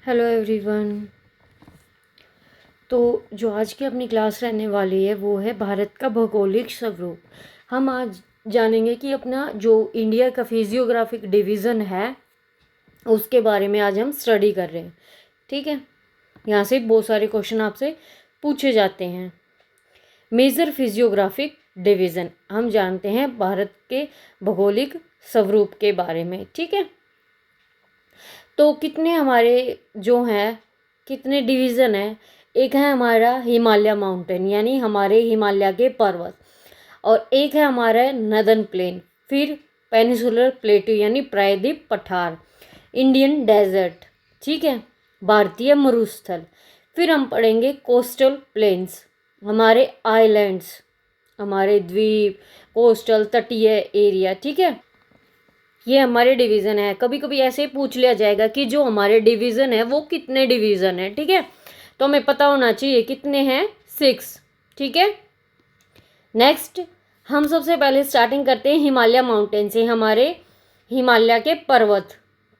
Hello everyone. तो जो आज की अपनी क्लास रहने वाली है वो है भारत का भौगोलिक स्वरूप। हम आज जानेंगे कि अपना जो इंडिया का फिजियोग्राफिक डिवीज़न है उसके बारे में आज हम स्टडी कर रहे हैं। ठीक है, यहाँ से बहुत सारे क्वेश्चन आपसे पूछे जाते हैं। मेजर फिजियोग्राफिक डिवीज़न हम जानते हैं भारत के भौगोलिक स्वरूप के बारे में। ठीक है, तो कितने हमारे जो हैं कितने डिवीज़न हैं। एक है हमारा हिमालय माउंटेन यानी हमारे हिमालय के पर्वत, और एक है हमारा नदन प्लेन, फिर पेनिसुलर प्लेटू यानी प्रायद्वीप पठार, इंडियन डेजर्ट, ठीक है, भारतीय मरुस्थल। फिर हम पढ़ेंगे कोस्टल प्लेन्स, हमारे आइलैंड्स, हमारे द्वीप, कोस्टल तटीय एरिया। ठीक है, ये हमारे डिवीज़न है। कभी कभी ऐसे ही पूछ लिया जाएगा कि जो हमारे डिवीज़न है वो कितने डिवीज़न है। ठीक है, तो हमें पता होना चाहिए कितने हैं, 6। ठीक है, नेक्स्ट हम सबसे पहले स्टार्टिंग करते हैं हिमालय माउंटेन से, हमारे हिमालय के पर्वत।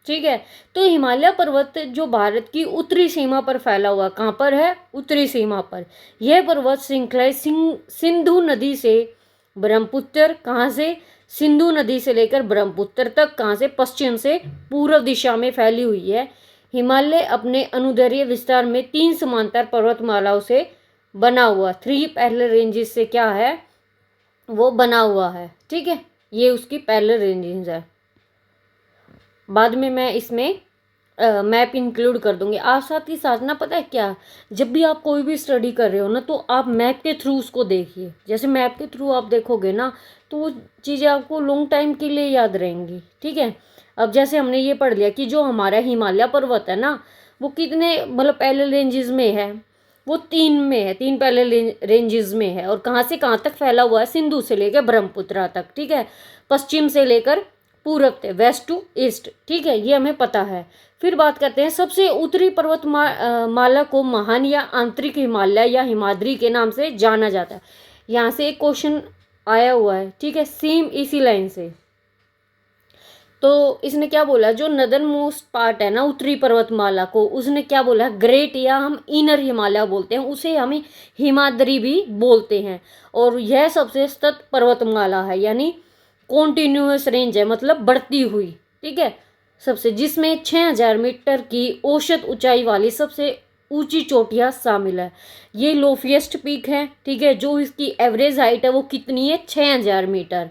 ठीक है, तो हिमालय पर्वत जो भारत की उत्तरी सीमा पर फैला हुआ, कहाँ पर है, उत्तरी सीमा पर। यह पर्वत श्रृंखला सिंधु नदी से ब्रह्मपुत्र, कहाँ से, सिंधु नदी से लेकर ब्रह्मपुत्र तक, कहाँ से, पश्चिम से पूर्व दिशा में फैली हुई है। हिमालय अपने अनुदैर्ध्य विस्तार में 3 समांतर पर्वतमालाओं से बना हुआ, 3 पैरेलल रेंजेस से क्या है, वो बना हुआ है। ठीक है, ये उसकी पैरेलल रेंजेस है। बाद में मैं इसमें मैप इंक्लूड कर दूंगी। आप साथ ही साथ ना, पता है क्या, जब भी आप कोई भी स्टडी कर रहे हो ना, तो आप मैप के थ्रू उसको देखिए। जैसे मैप के थ्रू आप देखोगे ना, तो वो चीज़ें आपको लॉन्ग टाइम के लिए याद रहेंगी। ठीक है, अब जैसे हमने ये पढ़ लिया कि जो हमारा हिमालय पर्वत है ना, वो कितने मतलब पैरेलल रेंजेस में है, वो 3 में है, 3 पैरेलल रेंजेस में है। और कहाँ से कहाँ तक फैला हुआ है, सिंधु से लेकर ब्रह्मपुत्र तक। ठीक है, पश्चिम से लेकर पूरब तक, वेस्ट टू ईस्ट। ठीक है, ये हमें पता है। फिर बात करते हैं, सबसे उत्तरी पर्वत माला को महान या आंतरिक हिमालय या हिमाद्री के नाम से जाना जाता है। यहाँ से एक क्वेश्चन आया हुआ है। ठीक है, सेम इसी लाइन से। तो इसने क्या बोला, जो नदन मोस्ट पार्ट है ना उत्तरी पर्वतमाला को, उसने क्या बोला, ग्रेट या हम इनर हिमालय बोलते हैं, उसे हम हिमाद्री भी बोलते हैं। और यह सबसे सतत पर्वतमाला है, यानी कॉन्टिन्यूस रेंज है, मतलब बढ़ती हुई। ठीक है, सबसे, जिसमें 6000 मीटर की औसत ऊंचाई वाली सबसे ऊंची चोटियां शामिल है। ये लोफीएस्ट पीक है। ठीक है, जो इसकी एवरेज हाइट है वो कितनी है, 6000 मीटर।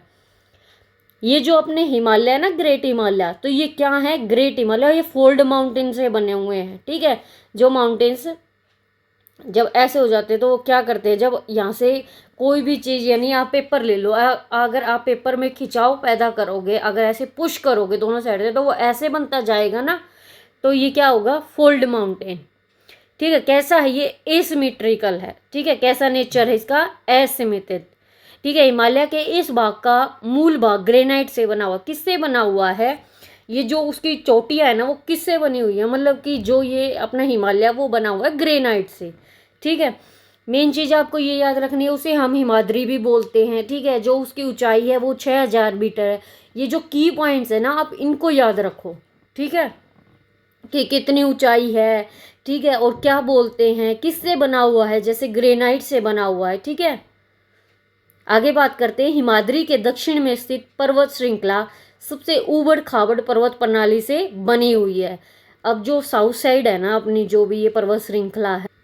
ये जो अपने हिमालय है ना, ग्रेट हिमालय, तो ये क्या है, ग्रेट हिमालय, ये फोल्ड माउंटेन से बने हुए हैं। ठीक है, जो माउंटेन्स जब ऐसे हो जाते हैं तो वो क्या करते हैं, जब यहाँ से कोई भी चीज़, यानी आप पेपर ले लो, अगर आप पेपर में खिंचाव पैदा करोगे, अगर ऐसे पुश करोगे दोनों साइड से, तो वो ऐसे बनता जाएगा ना, तो ये क्या होगा, फोल्ड माउंटेन। ठीक है, कैसा है ये, एसिमेट्रिकल है। ठीक है, कैसा नेचर है इसका, असिमेट्रिक। ठीक है, हिमालय के इस भाग का मूल भाग ग्रेनाइट से बना हुआ, किससे बना हुआ है, ये जो उसकी चोटियां है ना, वो किससे बनी हुई है, मतलब कि जो ये अपना हिमालय वो बना हुआ है ग्रेनाइट से। ठीक है, मेन चीज़ आपको ये याद रखनी है, उसे हम हिमाद्री भी बोलते हैं। ठीक है, जो उसकी ऊंचाई है वो 6000 मीटर है। ये जो की पॉइंट्स है ना, आप इनको याद रखो। ठीक है, कि कितनी ऊंचाई है, ठीक है, और क्या बोलते हैं, किससे बना हुआ है, जैसे ग्रेनाइट से बना हुआ है। ठीक है, आगे बात करते हैं, हिमाद्री के दक्षिण में स्थित पर्वत श्रृंखला सबसे ऊबड़ खाबड़ पर्वत प्रणाली से बनी हुई है। अब जो साउथ साइड है ना अपनी, जो भी ये पर्वत श्रृंखला है,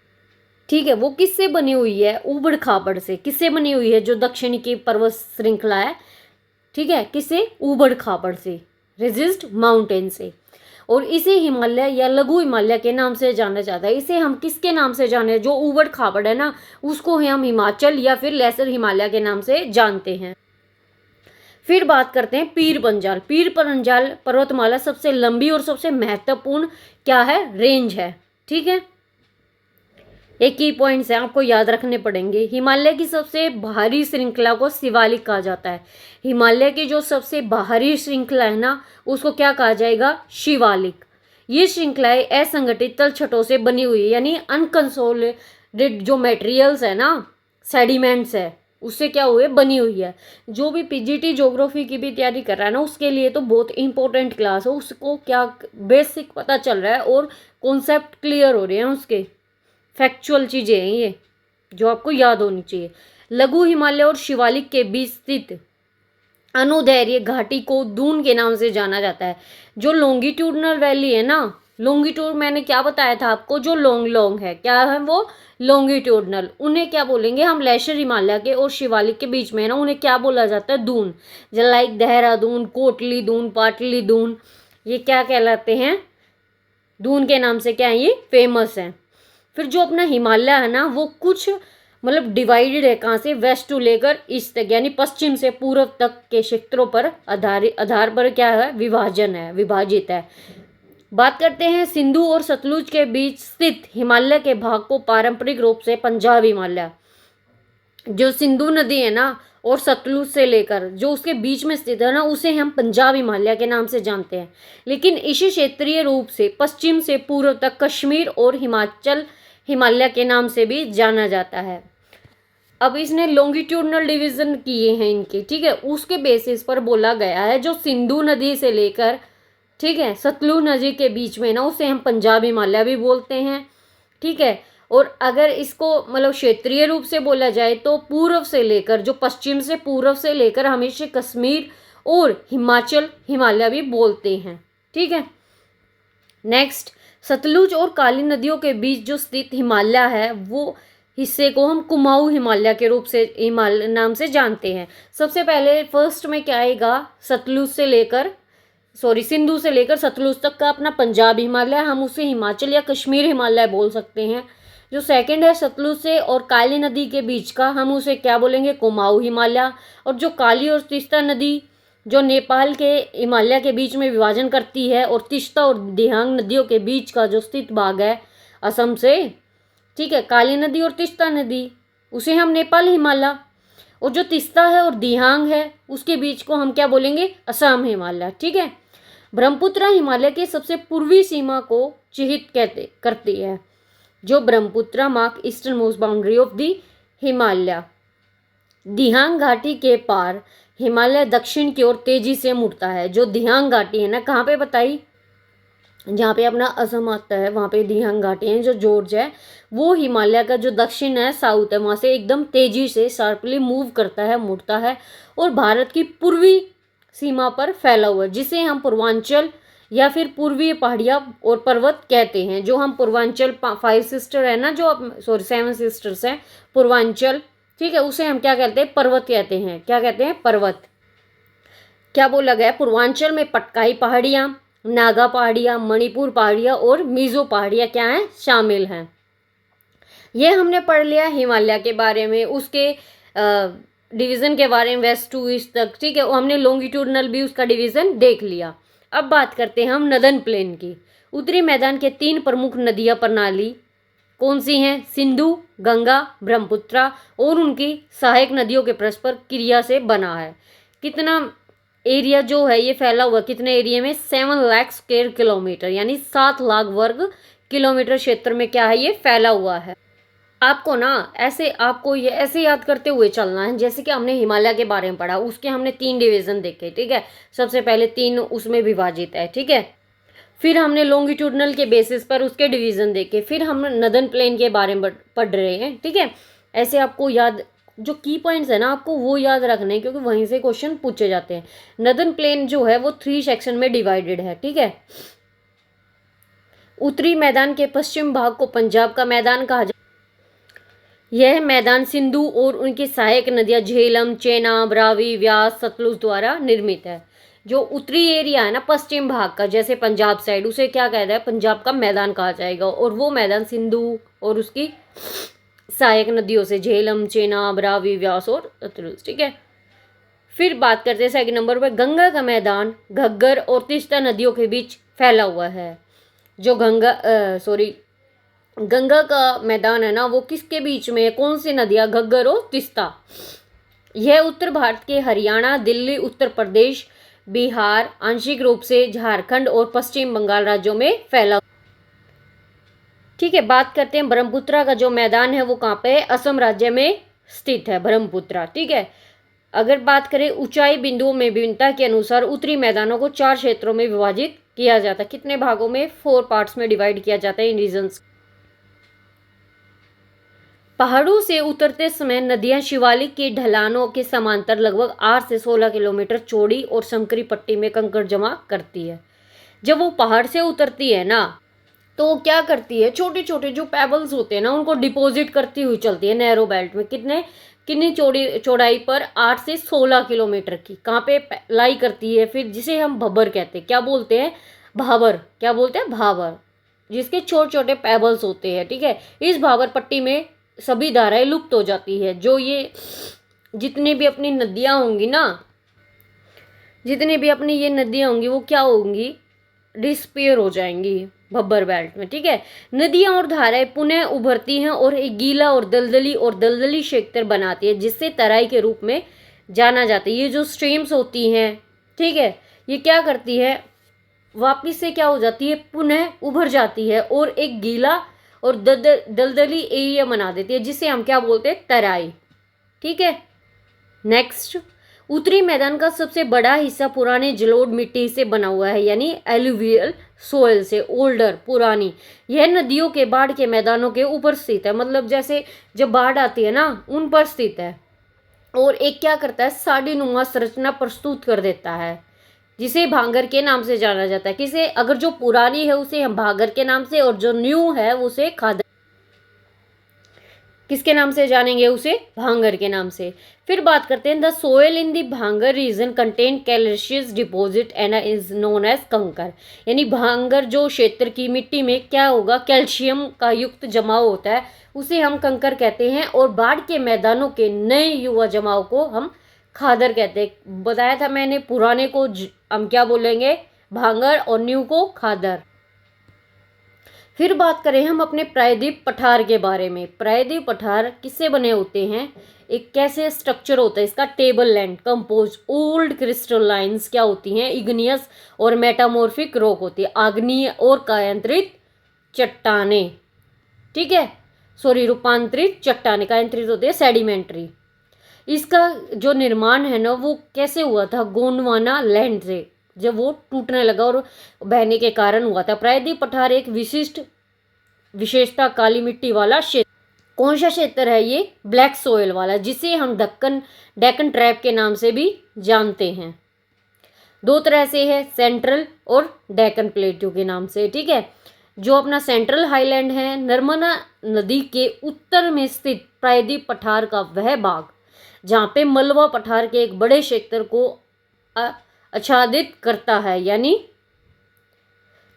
ठीक है, वो किससे बनी हुई है, ऊबड़ खाबड़ से। किससे बनी हुई है, जो दक्षिण की पर्वत श्रृंखला है, ठीक है, किससे, ऊबड़ खाबड़ से, रेजिस्ट माउंटेन से। और इसे हिमालय या लघु हिमालय के नाम से जाना जाता है। इसे हम किसके नाम से जाने, जो ऊबड़ खाबड़ है ना, उसको हम हिमाचल या फिर लेसर हिमालय के नाम से जानते हैं। फिर बात करते हैं पीर पंजाल। पीर पंजाल पर्वतमाला सबसे लंबी और सबसे महत्वपूर्ण क्या है, रेंज है। ठीक है, एक की पॉइंट्स है, आपको याद रखने पड़ेंगे। हिमालय की सबसे बाहरी श्रृंखला को शिवालिक कहा जाता है। हिमालय की जो सबसे बाहरी श्रृंखला है ना, उसको क्या कहा जाएगा, शिवालिक। ये श्रृंखलाएं असंगठित तलछटों से बनी हुई है, यानी अनकंसोलिडेटेड जो मटेरियल्स है ना, सेडिमेंट्स है, उससे क्या हुए बनी हुई है। जो भी पीजीटी ज्योग्राफी की भी तैयारी कर रहा है ना, उसके लिए तो बहुत इंपॉर्टेंट क्लास है। उसको क्या बेसिक पता चल रहा है और कॉन्सेप्ट क्लियर हो रहे हैं, उसके फैक्चुअल चीज़ें हैं ये जो आपको याद होनी चाहिए। लघु हिमालय और शिवालिक के बीच स्थित अनुदैर्य घाटी को दून के नाम से जाना जाता है। जो लॉन्गिट्यूडनल वैली है ना, लॉन्गिट्यूड मैंने क्या बताया था आपको, जो लॉन्ग है, क्या है वो लॉन्गिट्यूडनल, उन्हें क्या बोलेंगे हम, लेशर हिमालय के और शिवालिक के बीच में है ना, उन्हें क्या बोला जाता है, दून। जैसे लाइक देहरादून, कोटली दून, पाटली दून, ये क्या कहलाते हैं, दून के नाम से क्या है ये फेमस है। फिर जो अपना हिमालय है ना, वो कुछ मतलब डिवाइडेड है, कहाँ से, वेस्ट टू लेकर ईस्ट तक, यानी पश्चिम से पूर्व तक के क्षेत्रों पर आधार पर क्या है, विभाजित है। बात करते हैं सिंधु और सतलुज के बीच स्थित हिमालय के भाग को पारंपरिक रूप से पंजाब हिमालय, जो सिंधु नदी है ना और सतलुज से लेकर जो उसके बीच में स्थित है ना, उसे हम पंजाब हिमालय के नाम से जानते हैं। लेकिन इसी क्षेत्रीय रूप से पश्चिम से पूर्व तक कश्मीर और हिमाचल हिमालय के नाम से भी जाना जाता है। अब इसने लॉन्गिट्यूडनल डिवीजन किए हैं इनके, ठीक है, उसके बेसिस पर बोला गया है जो सिंधु नदी से लेकर, ठीक है, सतलुज नदी के बीच में ना, उसे हम पंजाब हिमालय भी बोलते हैं, ठीक है। और अगर इसको मतलब क्षेत्रीय रूप से बोला जाए तो पूर्व से लेकर, जो पश्चिम से पूर्व से लेकर हमेशा कश्मीर और हिमाचल हिमालय भी बोलते हैं, ठीक है। नेक्स्ट, सतलुज और काली नदियों के बीच जो स्थित हिमालय है, वो हिस्से को हम कुमाऊं हिमालय के रूप से हिमालय नाम से जानते हैं। सबसे पहले फर्स्ट में क्या आएगा, सिंधु से लेकर सतलुज तक का अपना पंजाब हिमालय, हम उसे हिमाचल या कश्मीर हिमालय बोल सकते हैं। जो सेकंड है सतलुज से और काली नदी के बीच का, हम उसे क्या बोलेंगे, कुमाऊं हिमालय। और जो काली और तीस्ता नदी जो नेपाल के हिमालय के बीच में विभाजन करती है, और तीस्ता और दिहांग नदियों के बीच का जो स्थित भाग है असम से, ठीक है, काली नदी और तीस्ता नदी, उसे हम नेपाल हिमालय, और जो तीस्ता है और दिहांग है उसके बीच को हम क्या बोलेंगे, असम हिमालय, ठीक है। ब्रह्मपुत्र हिमालय के सबसे पूर्वी सीमा को चिह्नित करती है। जो Brahmaputra mark eastern most boundary of the Himalaya. Dihang घाटी के पार हिमालय दक्षिण की ओर तेजी से मुड़ता है। जो दिहांग घाटी है ना, कहाँ पे बताई, जहाँ पे अपना असम आता है वहाँ पे दिहांग घाटी है। जो जॉर्ज है वो हिमालय का जो दक्षिण है, साउथ है, वहाँ से एकदम तेजी से शार्पली मूव करता है, मुड़ता है, और भारत की पूर्वी सीमा पर फैला हुआ है, जिसे हम पूर्वांचल या फिर पूर्वीय पहाड़ियाँ और पर्वत कहते हैं। जो हम पूर्वांचल 5 सिस्टर है ना, जो 7 सिस्टर्स हैं पूर्वांचल, ठीक है, उसे हम क्या कहते हैं, पर्वत कहते हैं। क्या कहते हैं, पर्वत। क्या बोला गया, पूर्वांचल में पटकाई पहाड़ियाँ, नागा पहाड़ियाँ, मणिपुर पहाड़ियाँ और मिजो पहाड़ियाँ क्या हैं, शामिल हैं। ये हमने पढ़ लिया हिमालय के बारे में, उसके डिवीज़न के बारे में वेस्ट टू ईस्ट तक, ठीक है। हमने लॉन्गिट्यूडनल भी उसका डिवीज़न देख लिया। अब बात करते हैं हम नदन प्लेन की। उत्तरी मैदान के 3 प्रमुख नदियाँ प्रणाली कौन सी हैं, सिंधु, गंगा, ब्रह्मपुत्र, और उनकी सहायक नदियों के परस्पर क्रिया से बना है। कितना एरिया जो है ये फैला हुआ, कितने एरिया में, 7 लाख स्क्वायर किलोमीटर, यानी 7 लाख वर्ग किलोमीटर क्षेत्र में क्या है, ये फैला हुआ है। आपको ना आपको ये ऐसे याद करते हुए चलना है, जैसे कि हमने हिमालय के बारे में पढ़ा, उसके हमने 3 डिवीजन देखे, ठीक है। सबसे पहले 3 उसमें विभाजित है, ठीक है। फिर हमने लॉन्गिट्यूडनल के बेसिस पर उसके डिवीजन देखे, फिर हम नदन प्लेन के बारे में पढ़ रहे हैं, ठीक है। ऐसे आपको याद, जो की पॉइंट्स है ना, आपको वो याद रखने हैं, क्योंकि वहीं से क्वेश्चन पूछे जाते हैं। नदन प्लेन जो है वो 3 सेक्शन में डिवाइडेड है, ठीक है। उत्तरी मैदान के पश्चिम भाग को पंजाब का मैदान कहा जाता है। यह मैदान सिंधु और उनकी सहायक नदियां झेलम, चेनाब, रावी, व्यास, सतलुज द्वारा निर्मित है। जो उत्तरी एरिया है ना, पश्चिम भाग का, जैसे पंजाब साइड, उसे क्या कहता है, पंजाब का मैदान कहा जाएगा, और वो मैदान सिंधु और उसकी सहायक नदियों से, झेलम, चेनाब, रावी, व्यास और सतलुज, ठीक है। फिर बात करते हैं सेकंड नंबर पर, गंगा का मैदान घग्गर और तीस्ता नदियों के बीच फैला हुआ है। जो गंगा का मैदान है ना, वो किसके बीच में है, कौन सी नदियाँ, घग्गर और तीस्ता। यह उत्तर भारत के हरियाणा, दिल्ली, उत्तर प्रदेश, बिहार, आंशिक रूप से झारखंड और पश्चिम बंगाल राज्यों में फैला, ठीक है। बात करते हैं ब्रह्मपुत्र का जो मैदान है वो कहाँ पे है, असम राज्य में स्थित है ब्रह्मपुत्र, ठीक है। अगर बात करें ऊंचाई बिंदुओं में भिन्नता के अनुसार उत्तरी मैदानों को 4 क्षेत्रों में विभाजित किया जाता है। कितने भागों में? 4 पार्ट्स में डिवाइड किया जाता है इन रीजन्स। पहाड़ों से उतरते समय नदियां शिवालिक की ढलानों के समांतर लगभग 8 से 16 किलोमीटर चौड़ी और संकरी पट्टी में कंकड़ जमा करती है। जब वो पहाड़ से उतरती है ना, तो वो क्या करती है, छोटे छोटे जो पेबल्स होते हैं ना, उनको डिपॉजिट करती हुई चलती है नैरो बेल्ट में। कितनी चौड़ाई पर? 8 से 16 किलोमीटर की। कहाँ पे लाई करती है? फिर जिसे हम भब्बर कहते हैं। क्या बोलते हैं? भाबर। क्या बोलते हैं? भाबर, जिसके छोटे छोटे पेबल्स होते हैं, ठीक है। इस भाबर पट्टी में सभी धाराएं लुप्त हो जाती है। जो ये जितने भी अपनी नदियां होंगी ना, जितने भी अपनी ये नदियां होंगी, वो क्या होंगी? डिस्पेयर हो जाएंगी भब्बर बेल्ट में, ठीक है। नदियां और धाराएं पुनः उभरती हैं और एक गीला और दलदली क्षेत्र बनाती है, जिससे तराई के रूप में जाना जाता है। ये जो स्ट्रीम्स होती हैं, ठीक है, ये क्या करती है? वापिस से क्या हो जाती है? पुनः उभर जाती है और एक गीला और दलदली एरिया बना देती है, जिसे हम क्या बोलते हैं? तराई, ठीक है। नेक्स्ट, उत्तरी मैदान का सबसे बड़ा हिस्सा पुराने जलोढ़ मिट्टी से बना हुआ है, यानी एलुवियल सोयल से, ओल्डर, पुरानी। यह नदियों के बाढ़ के मैदानों के ऊपर स्थित है, मतलब जैसे जब बाढ़ आती है ना, उन पर स्थित है। और एक क्या करता है? साड़ीनुमा संरचना प्रस्तुत कर देता है, जिसे भांगर के नाम से जाना जाता है। किसे? अगर जो पुरानी है उसे हम भांगर के नाम से, और जो न्यू है उसे खादर, किसके नाम से जानेंगे? उसे भांगर के नाम से। फिर बात करते हैं, the soil in the Bhangar region contain calcious deposit and is known as kankar. यानी भांगर जो क्षेत्र की मिट्टी में क्या होगा? कैल्शियम का युक्त जमाव होता है, उसे हम कंकर कहते हैं। और बाढ़ के मैदानों के नए युवा जमाव को हम खादर कहते हैं। बताया था मैंने, पुराने को हम क्या बोलेंगे? भांगर, और न्यू को खादर। फिर बात करें हम अपने प्रायद्वीप पठार के बारे में। प्रायद्वीप पठार किससे बने होते हैं? एक कैसे स्ट्रक्चर होता है इसका? टेबल लैंड कंपोज ओल्ड क्रिस्टलाइंस क्या होती हैं? इग्नियस और मेटामॉर्फिक रॉक होती है, आग्नेय और कायांतरित चट्टाने, ठीक है। सॉरी, रूपांतरित चट्टाने, कायांतरित होती है सेडिमेंट्री। इसका जो निर्माण है ना, वो कैसे हुआ था? गोंडवाना लैंड से, जब वो टूटने लगा और बहने के कारण हुआ था। प्रायद्वीप पठार एक विशेषता काली मिट्टी वाला क्षेत्र। कौन सा क्षेत्र है ये? ब्लैक सोयल वाला, जिसे हम डेक्कन ट्रैप के नाम से भी जानते हैं। 2 तरह से है, सेंट्रल और डेक्कन प्लेट्यू के नाम से, ठीक है। जो अपना सेंट्रल हाईलैंड है, नर्मदा नदी के उत्तर में स्थित प्रायद्वीप पठार का वह भाग जहाँ पे मलवा पठार के एक बड़े क्षेत्र को आच्छादित करता है, यानी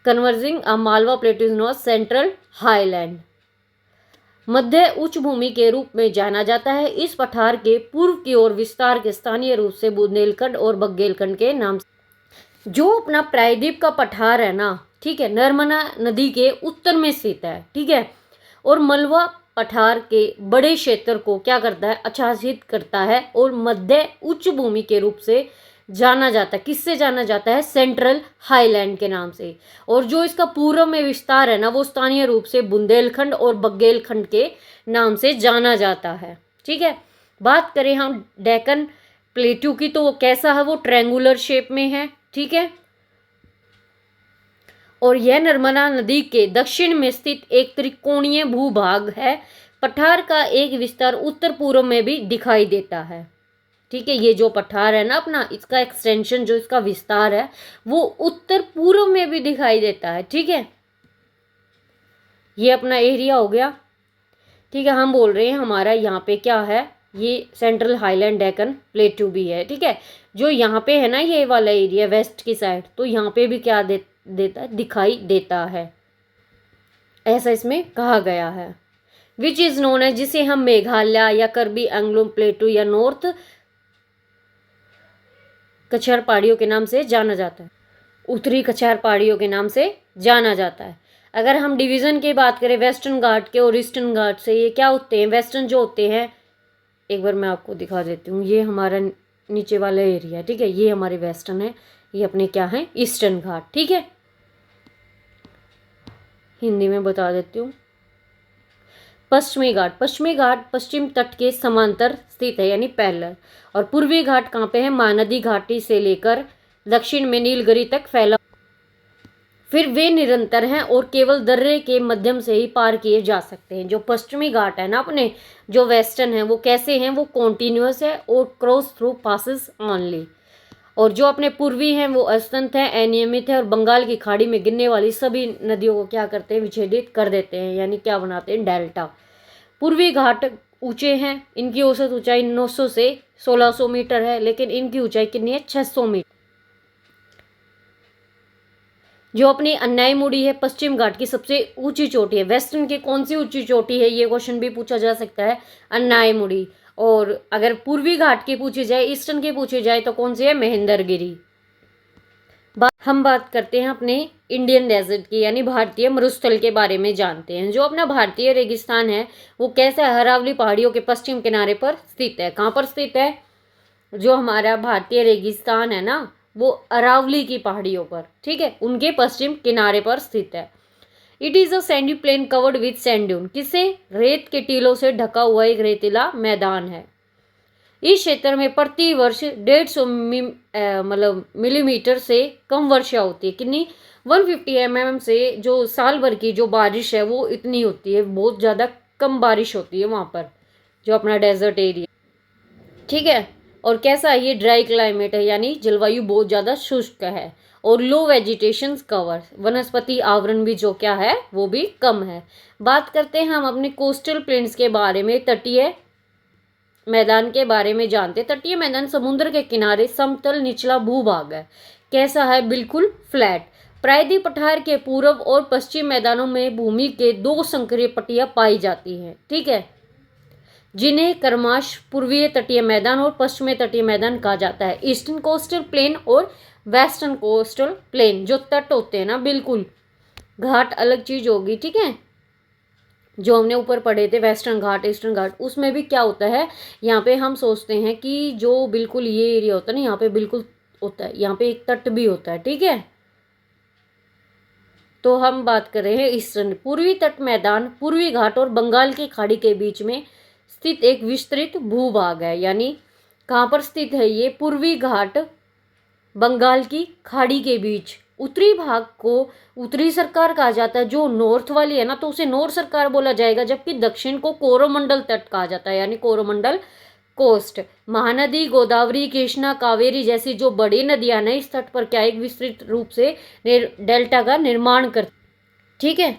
converging Malwa plateau not central highland, मध्य उच्च भूमि के रूप में जाना जाता है। इस पठार के पूर्व की ओर विस्तार के स्थानीय रूप से बुंदेलखंड और बघेलखंड के नाम से। जो अपना प्रायद्वीप का पठार है ना, ठीक है, नर्मदा नदी के उत्तर में स्थित है, ठीक है। और मलवा पठार के बड़े क्षेत्र को क्या करता है? आच्छादित करता है और मध्य उच्च भूमि के रूप से जाना जाता है। किससे जाना जाता है? सेंट्रल हाईलैंड के नाम से। और जो इसका पूर्व में विस्तार है ना, वो स्थानीय रूप से बुंदेलखंड और बघेलखंड के नाम से जाना जाता है, ठीक है। बात करें हम डेक्कन प्लेट्यू की, तो वो कैसा है? वो ट्रायंगुलर शेप में है, ठीक है। और यह नर्मदा नदी के दक्षिण में स्थित एक त्रिकोणीय भूभाग है। पठार का एक विस्तार उत्तर पूर्व में भी दिखाई देता है, ठीक है। ये जो पठार है ना अपना, इसका एक्सटेंशन, जो इसका विस्तार है, वो उत्तर पूर्व में भी दिखाई देता है, ठीक है। ये अपना एरिया हो गया, ठीक है। हम बोल रहे हैं हमारा यहाँ पे क्या है? ये सेंट्रल हाईलैंड डेक्कन प्लेट्यू भी है, ठीक है। जो यहाँ पे है ना, ये वाला एरिया वेस्ट की साइड, तो यहाँ पे भी क्या देता है? दिखाई देता है, ऐसा इसमें कहा गया है। विच इज नोन है, जिसे हम मेघालय या कर्बी एंग्लोम प्लेट्यू या नॉर्थ कछार पहाड़ियों के नाम से जाना जाता है। उत्तरी कछार पहाड़ियों के नाम से जाना जाता है। अगर हम डिवीज़न की बात करें वेस्टर्न घाट के और ईस्टर्न घाट से, ये क्या होते हैं? वेस्टर्न जो होते हैं, एक बार मैं आपको दिखा देती हूँ। ये हमारा नीचे वाला एरिया, ठीक है, ये हमारे वेस्टर्न है, ये अपने क्या है? ईस्टर्न घाट, ठीक है। हिंदी में बता देती हूँ। पश्चिमी घाट पश्चिम तट के समांतर स्थित है यानी पैरेलल। और पूर्वी घाट कहाँ पे है? महानदी घाटी से लेकर दक्षिण में नीलगिरी तक फैला। फिर वे निरंतर हैं और केवल दर्रे के माध्यम से ही पार किए जा सकते हैं। जो पश्चिमी घाट है ना अपने, जो वेस्टर्न है, वो कैसे हैं? वो कॉन्टिन्यूअस है और क्रॉस थ्रू पासिस ऑनली। और जो अपने पूर्वी हैं वो अस्तंत है, अनियमित है और बंगाल की खाड़ी में गिरने वाली सभी नदियों को क्या करते हैं? विच्छेदित कर देते हैं, यानी क्या बनाते हैं? डेल्टा। पूर्वी घाट ऊंचे हैं, इनकी औसत ऊंचाई 900 से 1600 मीटर है, लेकिन इनकी ऊंचाई कितनी है? 600 मीटर। जो अपनी अन्यायी मुड़ी है पश्चिम घाट की सबसे ऊंची चोटी है। वेस्टर्न की कौन सी ऊंची चोटी है? ये क्वेश्चन भी पूछा जा सकता है, अन्यायी मुड़ी। और अगर पूर्वी घाट की पूछी जाए, ईस्टर्न की पूछी जाए तो कौन सी है? महेंद्रगिरी। हम बात करते हैं अपने इंडियन डेजर्ट की, यानी भारतीय मरुस्थल के बारे में जानते हैं। जो अपना भारतीय रेगिस्तान है वो कैसा है? अरावली पहाड़ियों के पश्चिम किनारे पर स्थित है। कहाँ पर स्थित है? जो हमारा भारतीय रेगिस्तान है ना, वो अरावली की पहाड़ियों पर, ठीक है, उनके पश्चिम किनारे पर स्थित है। It is a sandy plain covered with sand dune. किससे? रेत के टीलों से ढका हुआ एक रेतीला मैदान है। इस क्षेत्र में प्रति वर्ष 150 मतलब मिलीमीटर से कम वर्षा होती है। कितनी? 150 mm से जो साल भर की जो बारिश है वो इतनी होती है, बहुत ज़्यादा कम बारिश होती है वहाँ पर, जो अपना डेजर्ट एरिया, ठीक है। और कैसा है? ये ड्राई क्लाइमेट है, यानी जलवायु बहुत ज़्यादा शुष्क है। और लो वेजिटेशन कवर, वनस्पति आवरण भी जो क्या है वो भी कम है। बात करते हैं हम अपने कोस्टल प्लेन्स के बारे में, तटीय मैदान के बारे में जानते। तटीय मैदान समुद्र के किनारे समतल निचला भूभाग है। कैसा है? बिल्कुल फ्लैट। प्रायद्वीप पठार के पूर्व और पश्चिम मैदानों में भूमि के 2 संकरीय पट्टियां पाई जाती हैं, ठीक है, जिन्हें क्रमश पूर्वीय तटीय मैदान और पश्चिमी तटीय मैदान कहा जाता है। ईस्टर्न कोस्टल प्लेन और वेस्टर्न कोस्टल प्लेन, जो तट होते हैं ना, बिल्कुल घाट अलग चीज होगी, ठीक है। जो हमने ऊपर पढ़े थे वेस्टर्न घाट ईस्टर्न घाट, उसमें भी क्या होता है, यहाँ पे हम सोचते हैं कि जो बिल्कुल ये एरिया होता है ना, यहाँ पे बिल्कुल होता है, यहाँ पे एक तट भी होता है, ठीक है। तो हम बात कर रहे हैं ईस्टर्न। पूर्वी तट मैदान पूर्वी घाट और बंगाल की खाड़ी के बीच में स्थित एक विस्तृत भूभाग है। यानी कहाँ पर स्थित है ये? पूर्वी घाट बंगाल की खाड़ी के बीच। उत्तरी भाग को उत्तरी सरकार कहा जाता है, जो नॉर्थ वाली है ना तो उसे नॉर्थ सरकार बोला जाएगा, जबकि दक्षिण को कोरोमंडल तट कहा जाता है, यानी कोरोमंडल कोस्ट। महानदी गोदावरी कृष्णा कावेरी जैसी जो बड़ी नदियां ना इस तट पर क्या एक विस्तृत रूप से डेल्टा का निर्माण करती, ठीक है।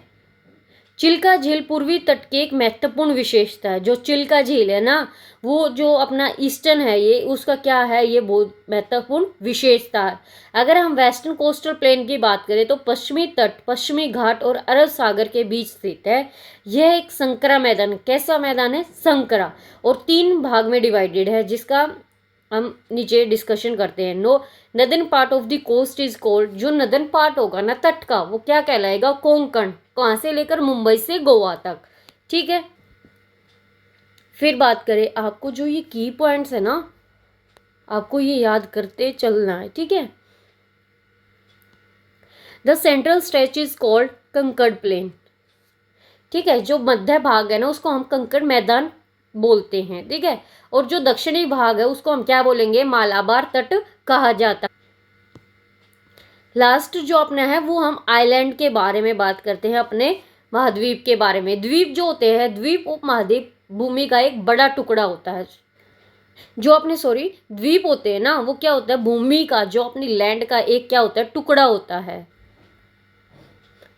चिल्का झील पूर्वी तट की एक महत्वपूर्ण विशेषता है। जो चिल्का झील है ना, वो जो अपना ईस्टर्न है ये, उसका क्या है? ये बहुत महत्वपूर्ण विशेषता है। अगर हम वेस्टर्न कोस्टल प्लेन की बात करें तो पश्चिमी तट पश्चिमी घाट और अरब सागर के बीच स्थित है। यह एक संकरा मैदान, कैसा मैदान है? संकरा, और 3 भाग में डिवाइडेड है, जिसका हम नीचे डिस्कशन करते हैं। Northern part of the coast is called, जो नदर्न पार्ट होगा ना तट का, वो क्या कहलाएगा? कोंकण। कहाँ से लेकर? मुंबई से गोवा तक, ठीक है। फिर बात करें, आपको जो ये की पॉइंट्स है ना, आपको ये याद करते चलना है, ठीक है। The central stretch is called कंकड़ प्लेन, ठीक है। जो मध्य भाग है ना उसको हम कंकड़ मैदान बोलते हैं, ठीक है। और जो दक्षिणी भाग है उसको हम क्या बोलेंगे? मालाबार तट कहा जाता है। लास्ट जो अपना है वो हम आइलैंड के बारे में बात करते हैं, अपने महाद्वीप के बारे में। द्वीप जो होते हैं, द्वीप उपमहाद्वीप भूमि का एक बड़ा टुकड़ा होता है। जो अपने द्वीप होते हैं ना, वो क्या होता है? भूमि का, जो अपनी लैंड का एक क्या होता है? टुकड़ा होता है।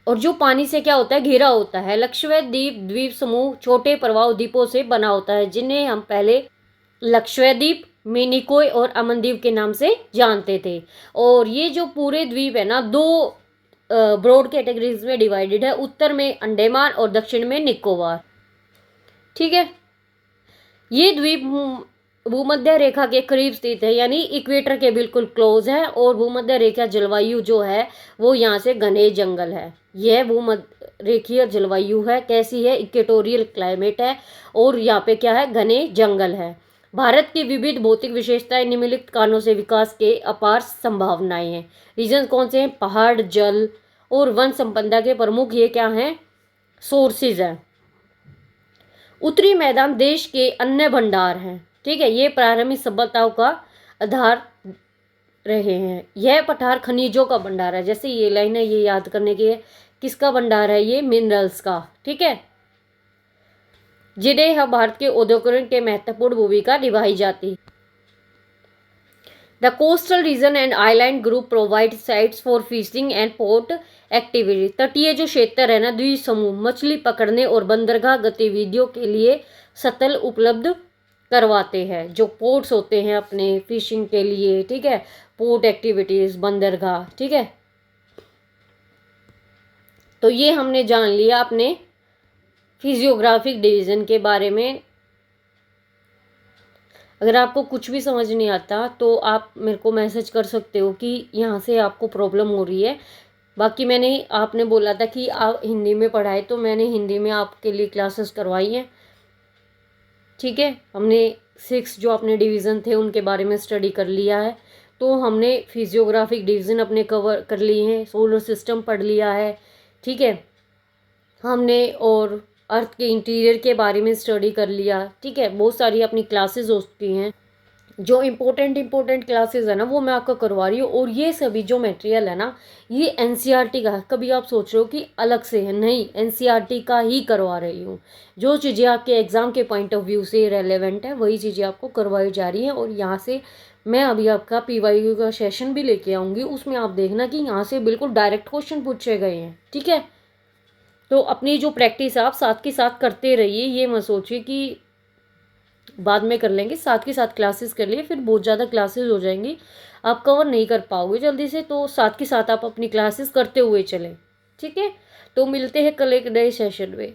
और जो पानी से क्या होता है? घिरा होता है। लक्षद्वीप द्वीप द्वीप समूह छोटे प्रवाह द्वीपों से बना होता है, जिन्हें हम पहले लक्षद्वीप, मिनिकॉय और अमनदीप के नाम से जानते थे। और ये जो पूरे द्वीप है ना, 2 ब्रॉड कैटेगरीज में डिवाइडेड है। उत्तर में अंडमान और दक्षिण में निकोबार, ठीक है। ये द्वीप भूमध्य रेखा के करीब स्थित है, यानी इक्वेटर के बिल्कुल क्लोज है। और भूमध्य रेखा जलवायु जो है वो यहाँ से घने जंगल है। यह भूमध्य रेखीय जलवायु है। कैसी है? इक्वेटोरियल क्लाइमेट है। और यहाँ पे क्या है? घने जंगल है। भारत की विविध भौतिक विशेषताएं निम्नलिखित कारणों से विकास के अपार संभावनाएं हैं। रीजन कौन से हैं? पहाड़, जल और वन संपदा के प्रमुख ये क्या हैं? सोर्सेज हैं। उत्तरी मैदान देश के अन्य भंडार हैं। ठीक है, ये प्रारंभिक सभ्यताओं का आधार रहे हैं। यह पठार खनिजों का भंडार है। जैसे ये लाइन है, ये याद करने की है, किसका भंडार है, ये मिनरल्स का। ठीक है, जिन्हें हम भारत के औद्योगिकरण के महत्वपूर्ण भूमिका निभाई जाती है। The coastal region and island group provide sites for fishing and port activity. तटीय जो क्षेत्र है ना, द्वीप समूह मछली पकड़ने और बंदरगाह गतिविधियों के लिए सतल उपलब्ध करवाते हैं। जो पोर्ट्स होते हैं अपने फिशिंग के लिए, ठीक है, पोर्ट एक्टिविटीज, बंदरगाह। ठीक है, तो ये हमने जान लिया अपने फिजियोग्राफिक डिवीजन के बारे में। अगर आपको कुछ भी समझ नहीं आता तो आप मेरे को मैसेज कर सकते हो कि यहाँ से आपको प्रॉब्लम हो रही है। बाकी आपने बोला था कि आप हिंदी में पढ़ाए, तो मैंने हिंदी में आपके लिए क्लासेस करवाई हैं। ठीक है, हमने 6 जो अपने डिवीज़न थे उनके बारे में स्टडी कर लिया है। तो हमने फिजियोग्राफिक डिवीज़न अपने कवर कर लिए हैं, सोलर सिस्टम पढ़ लिया है। ठीक है, हमने और अर्थ के इंटीरियर के बारे में स्टडी कर लिया। ठीक है, बहुत सारी अपनी क्लासेस हो चुकी हैं। जो इम्पोर्टेंट क्लासेस है ना, वो मैं आपको करवा रही हूँ। और ये सभी जो मटेरियल है ना, ये एनसीईआरटी का है। कभी आप सोच रहे हो कि अलग से है, नहीं, एनसीईआरटी का ही करवा रही हूँ। जो चीज़ें आपके एग्ज़ाम के पॉइंट ऑफ व्यू से रेलेवेंट है, वही चीज़ें आपको करवाई जा रही हैं। और यहाँ से मैं अभी आपका PYQ का सेशन भी लेके आऊँगी, उसमें आप देखना कि यहाँ से बिल्कुल डायरेक्ट क्वेश्चन पूछे गए हैं। ठीक है, तो अपनी जो प्रैक्टिस आप साथ के साथ करते रहिए। ये मत सोचिए कि बाद में कर लेंगे, साथ के साथ क्लासेस कर लिए, फिर बहुत ज़्यादा क्लासेस हो जाएंगी, आप कवर नहीं कर पाओगे जल्दी से। तो साथ के साथ आप अपनी क्लासेस करते हुए चलें। ठीक है, तो मिलते हैं कल एक नए सेशन में।